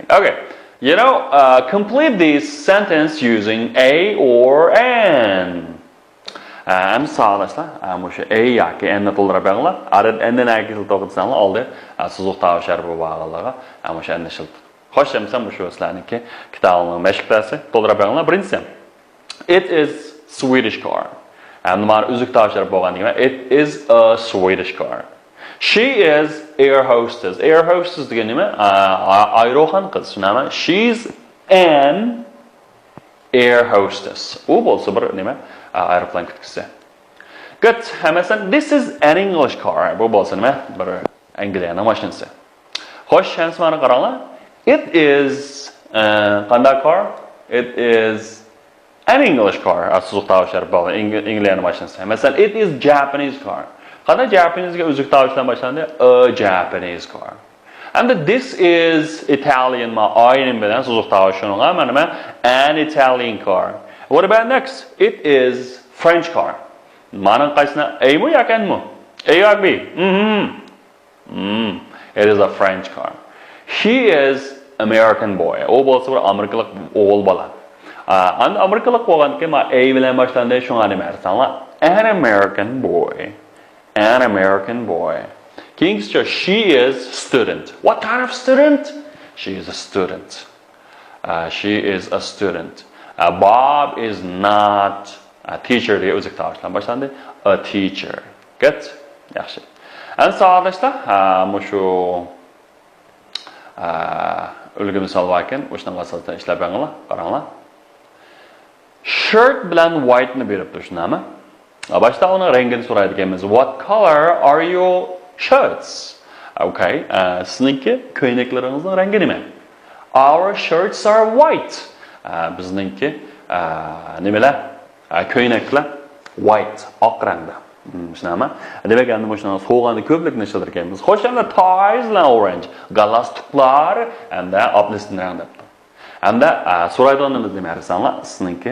Okay, complete this sentence using A or N. I'm sorry, A yoki Nni to'ldirib beringlar. Nni akil to'g'risanglar oldi sizuq tavshar bu bag'alarga o'sha Nni shilt. Xo'sh, hamsam shu sizlarniki kitobning mashqasi to'ldirib beringlar. Birinchisi, it is Swedish car. Mana uzuk tavshar bo'lganligini, it is a Swedish car. She is air hostess. Air hostess degan nima? Aeroxon qiz, tushunami? She's an air hostess. U bo'lsa bir nima? Aeroplan kutkusi. Good. Masalan, this is an English car. Bu bo'lsa nima? Bir Angliyaning mashinasi. Xo'sh, mana qaranglar. It is qanday car? It is an English car. Asosiy tavshar bo'lgan Angliyaning mashinasi. Masalan, it is Japanese car. Qanday Japanese'ga uzuk tavishdan boshlandi? A Japanese car. And this is Italian ma aynim bilan so'zuq tavishunga mana an Italian car. What about next? It is French car. Mana qaysini A mi yoki N mi? A yoki B? It is a French car. He is American boy. O bo'lsa bir Amerikalik o'g'il bola. And Amerikalik bo'lganki ma A bilan boshlandi, shunga nima aytsanlar? An American boy. An American boy. King's she is student. What kind of student? She is a student. She is a student. Bob is not a teacher. A teacher. Good? Yaxshi. And sağlaşta mushu ulgu misol vakin o'shdan asosida ishlab beringlar, qaranglar. Shirt bilan white ni beribdi, tushunami? Başta onun rengini so'raydiganmiz. What color are your shirts? Okay, sizniki ko'ynaklaringizning rangi nima? Our shirts are white. Bizniki nimalar? Ko'ynaklar white, oq rangda. Tushunami? Demak, endi shuni so'g'anda ko'plikni ishlatganmiz. Xo'sh, endi ties bilan orange, galstuklar endi oblistin rangda. Endi so'raydiganimiz nima dersanglar, sizniki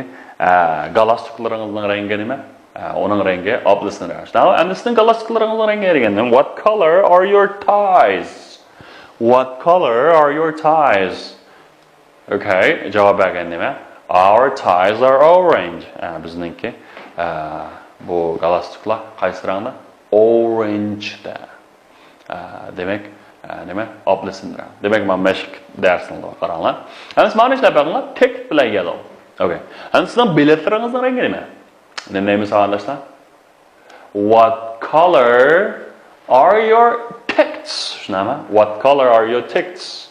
galstuklaringizning rangi nima? Onun rengi oblistin rangi. Now, and this thing galstuklarыңыздың rangi again. What color are your ties? What color are your ties? Okay, cevap bergen nima? Our ties are orange. Bizniki bu galstuklar qaysi rangda? Orange da. Demek nima? Oblistin rangi. Demek men mashq darsini qaranglar. Endi mana ishlab beringlar, text bilan yellow. Okay. Endi sizning biletlaringizning rangi nima? The name is understand. What color are your tickets? What color are your tickets?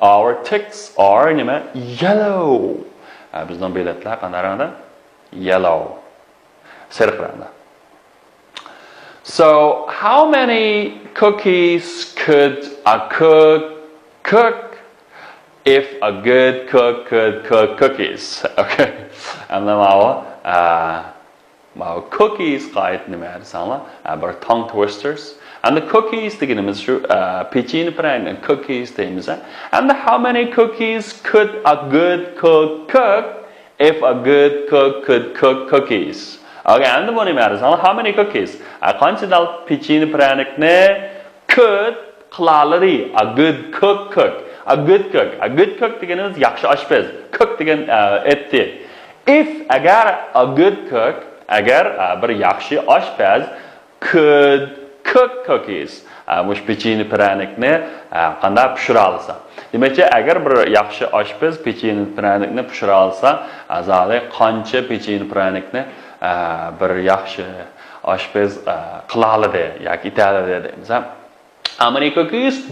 Our tickets are yellow. Bizning biletlar qanday rangda? Yellow. Sariq rangda. So, how many cookies could a cook cook if a good cook could cook cookies? Okay. And then cookies qayt nima desanlar, bir tongue twisters. And the cookies deganimiz shu pechenye prang and cookies deymiz. And how many cookies could a good cook cook if a good cook could cook cookies? Okay, and the nima desanlar, how many cookies? Qanchadal pechenye prangni could qilalari a good cook cook. A good cook. A good cook deganimiz yaxshi oshpaz. Cook degan etdi. If agar a good cook, agar bir yaxshi oshpaz could cook cookies, mush pechenye prangni qanday pishira olsa. Demakki, agar bir yaxshi oshpaz pechenye prangni pishira olsa, azali qancha pechenye prangni bir yaxshi oshpaz qila oladi yoki italadi deymiz. How many cookies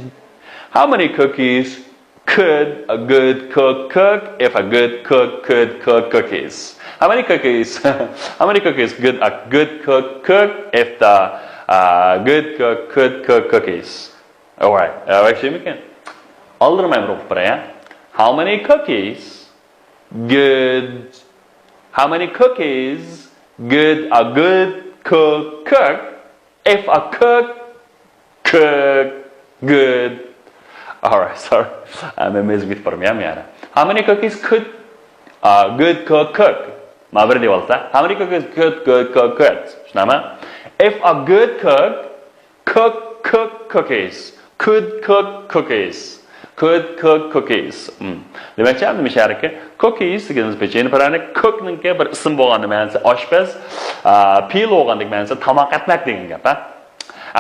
could a good cook cook if a good cook could cook cookies? How many cookies could a good cook cook if the good cook could cook cookies? All right. Actually, we can. How many cookies could a good cook cook if a cook cook good? All right, sorry. I'm amazed with Parmiamiana. How many cookies could a good cook cook? How many cookies could good cook cook? If a good cook cook cookies, could cook cookies. could cook cookies. Demakchi, endi mishariki cookies deganimiz pecheni prani cookninki bir ism bo'lganda ma'nosi oshpaz, pil bo'lganda ma'nosi tomoq etmak degan gap, ha.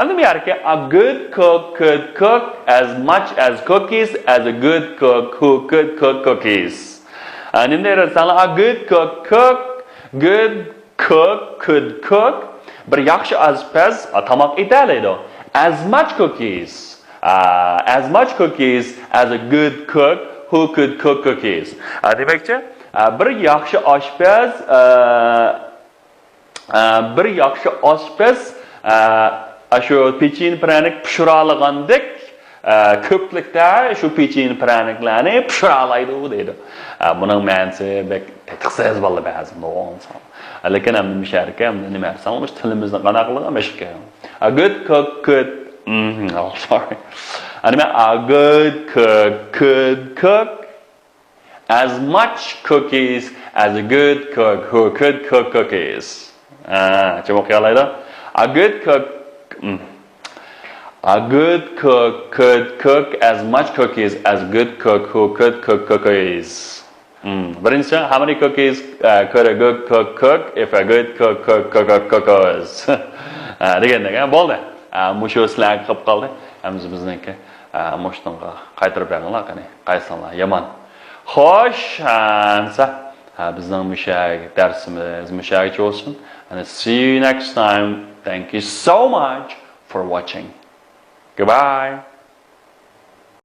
Endi mishariki a good cook could cook as much as cookies as a good cook who could cook cookies. And in there a good cook good cook could cook bir yaxshi oshpaz tomoq etalaydi. As much cookies as a good cook who could cook cookies. Demakchi, bir yaxshi oshpaz shu pechin pranik pishirolgandek ko'plikda shu pechin praniklarni pishiralaydi deydi. Buning ma'nosi bek tetiqsiz bo'ldi ba'zi no'onson. Lekin ham misharika nima desam, o'sha tilimizni qanaqaligi mashqa. A good cook could sorry. A good cook could cook as much cookies as a good cook who could cook cookies. Chamo qiyalaydi. A good cook could cook as much cookies as a good cook who could cook cookies. Birinchi, how many cookies could a good cook cook if a good cook cookies? Degandek, bo'ldi. Mushu sizlar qilib qoldi. Bizniki mushtonga qaytarib berganlar qani, qaysanlar yomon. Xo'sh, bizning mushak darsimiz mushakcha bo'lsin. And see you next time. Thank you so much for watching. Goodbye.